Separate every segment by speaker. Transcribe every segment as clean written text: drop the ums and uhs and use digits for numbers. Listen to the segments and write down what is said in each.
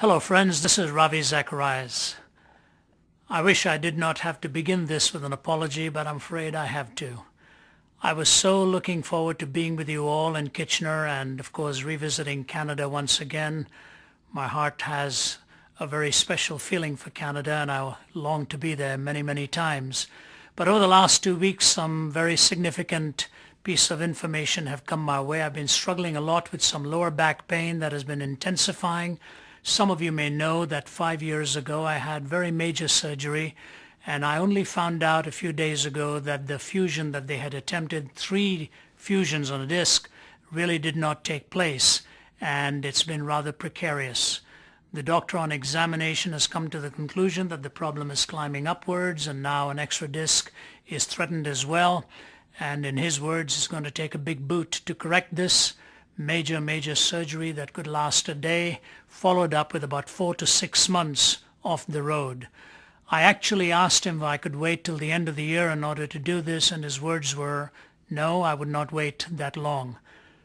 Speaker 1: Hello friends, this is Ravi Zachirias. I wish I did not have to begin this with an apology, but I'm afraid I have to. I was so looking forward to being with you all in Kitchener and of course revisiting Canada once again. My heart has a very special feeling for Canada and I long to be there many times. But over the last 2 weeks some very significant piece of information have come my way. I've been struggling a lot with some lower back pain that has been intensifying. Some of you may know that 5 years ago I had very major surgery, and I only found out a few days ago that the fusion that they had attempted, 3 fusions on a disc, really did not take place, and it's been rather precarious. The doctor on examination has come to the conclusion that the problem is climbing upwards, and now an extra disc is threatened as well, and in his words it's going to take a big boot to correct this. Major surgery that could last a day, followed up with about 4 to 6 months off the road. I actually asked him if I could wait till the end of the year in order to do this, and his words were, no, I would not wait that long.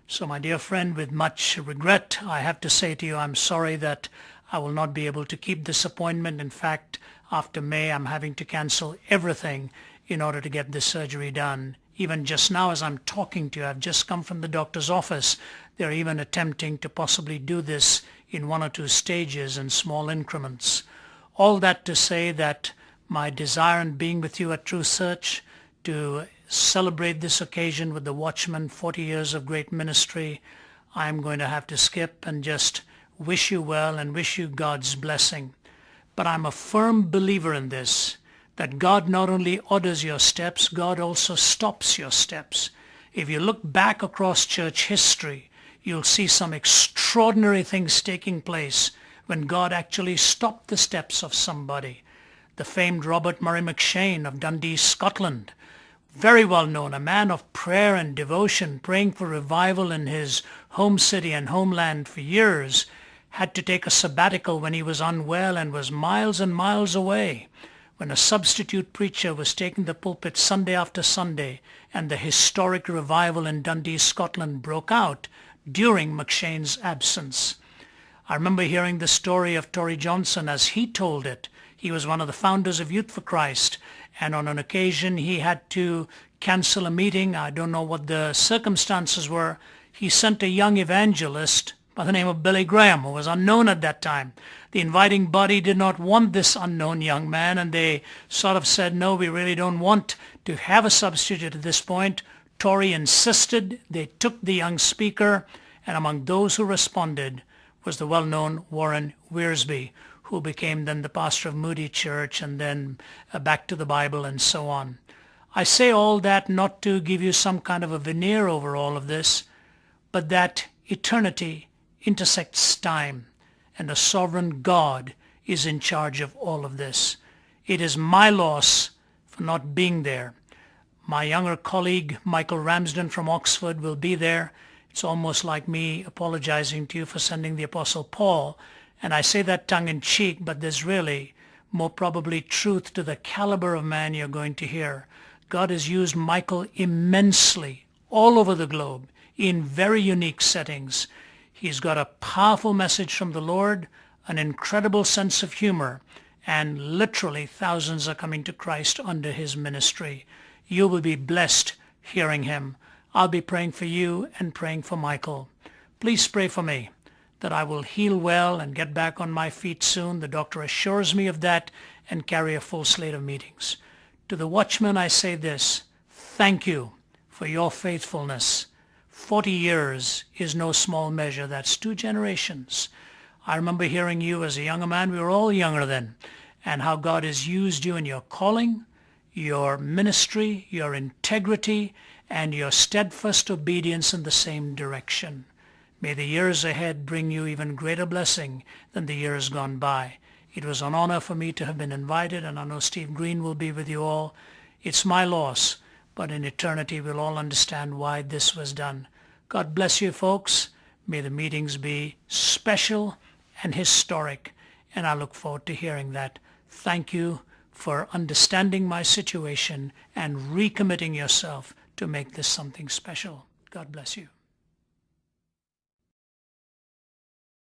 Speaker 1: So my dear friend, with much regret, I have to say to you, I'm sorry that I will not be able to keep this appointment. In fact, after May, I'm having to cancel everything in order to get this surgery done. Even just now as I'm talking to you, I've just come from the doctor's office. They're even attempting to possibly do this in 1 or 2 stages in small increments. All that to say that my desire in being with you at True Search to celebrate this occasion with the Watchman, 40 years of great ministry, I'm going to have to skip and just wish you well and wish you God's blessing. But I'm a firm believer in this, that God not only orders your steps, God also stops your steps. If you look back across church history, you'll see some extraordinary things taking place when God actually stopped the steps of somebody. The famed Robert Murray McCheyne of Dundee, Scotland, very well known, a man of prayer and devotion, praying for revival in his home city and homeland for years, had to take a sabbatical when he was unwell and was miles and miles away, when a substitute preacher was taking the pulpit Sunday after Sunday and the historic revival in Dundee, Scotland broke out during McCheyne's absence. I remember hearing the story of Tory Johnson as he told it. He was one of the founders of Youth for Christ, and on an occasion he had to cancel a meeting. I don't know what the circumstances were. He sent a young evangelist by the name of Billy Graham, who was unknown at that time. The inviting body did not want this unknown young man, and they sort of said, no, we really don't want to have a substitute at this point. Tory insisted. They took the young speaker, and among those who responded was the well-known Warren Wiersbe, who became then the pastor of Moody Church and then Back to the Bible and so on. I say all that not to give you some kind of a veneer over all of this, but that eternity intersects time, and a sovereign God is in charge of all of this. It is my loss for not being there. My younger colleague, Michael Ramsden from Oxford, will be there. It's almost like me apologizing to you for sending the Apostle Paul, and I say that tongue-in-cheek, but there's really more probably truth to the caliber of man you're going to hear. God has used Michael immensely all over the globe in very unique settings. He's got a powerful message from the Lord, an incredible sense of humor, and literally thousands are coming to Christ under his ministry. You will be blessed hearing him. I'll be praying for you and praying for Michael. Please pray for me that I will heal well and get back on my feet soon. The doctor assures me of that, and carry a full slate of meetings. To the Watchman I say this: thank you for your faithfulness. 40 years is no small measure. That's 2 generations. I remember hearing you as a younger man. We were all younger then. And how God has used you in your calling, your ministry, your integrity, and your steadfast obedience in the same direction. May the years ahead bring you even greater blessing than the years gone by. It was an honor for me to have been invited, and I know Steve Green will be with you all. It's my loss, but in eternity we'll all understand why this was done. God bless you, folks. May the meetings be special and historic, and I look forward to hearing that. Thank you for understanding my situation and recommitting yourself to make this something special. God bless you.